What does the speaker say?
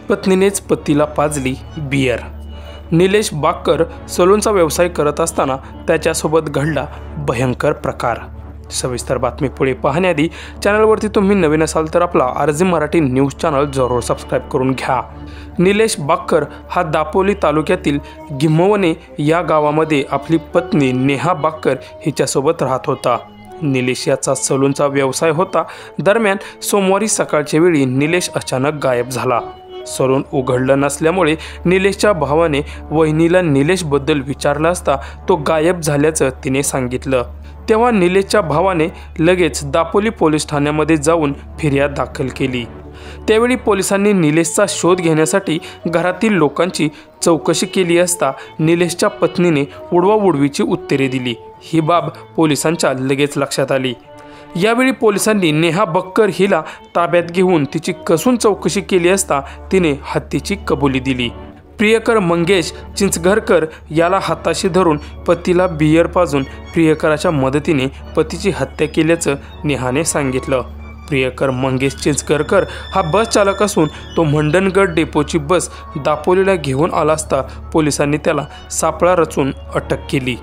पत्नीनेच पतीला पाजली बियर। निलेश बाक्कर सलूनचा व्यवसाय करत असताना त्याच्यासोबत घडला भयंकर प्रकार। सविस्तर बातमी पुढे पाहण्याआधी चॅनलवरती तुम्ही नवीन असाल तर आपला RJ मराठी न्यूज चॅनल जरूर सबस्क्राईब करून घ्या। निलेश बाक्कर हा दापोली तालुक्यातील गिम्हवणे या गावामध्ये आपली पत्नी नेहा बाक्कर हिच्यासोबत राहत होता। निलेश याचा सलूनचा व्यवसाय होता। दरम्यान सोमवारी सकाळच्या वेळी निलेश अचानक गायब झाला। सलून उघडलं नसल्यामुळे निलेशच्या भावाने वहिनीला निलेशबद्दल विचारलं असता तो गायब झाल्याचं तिने सांगितलं। तेव्हा निलेशच्या भावाने लगेच दापोली पोलीस ठाण्यामध्ये जाऊन फिर्याद दाखल केली। त्यावेळी पोलिसांनी निलेशचा शोध घेण्यासाठी घरातील लोकांची चौकशी केली असता निलेशच्या पत्नीने उडवाउडवीची उत्तरे दिली। ही बाब पोलिसांच्या लगेच लक्षात आली। यावेळी पोलिसांनी नेहा बक्कर हिला ताब्यात घेऊन तिची कसून चौकशी केली असता तिने हत्येची कबुली दिली। प्रियकर मंगेश चिंचघरकर याला हाताशी धरून पतीला बियर पाजून प्रियकराच्या मदतीने पतीची हत्या केल्याचं नेहाने सांगितलं। प्रियकर मंगेश चिंचघरकर हा बस चालक असून तो मंडणगड डेपोची बस दापोलीला घेऊन आला असता पोलिसांनी त्याला सापळा रचून अटक केली।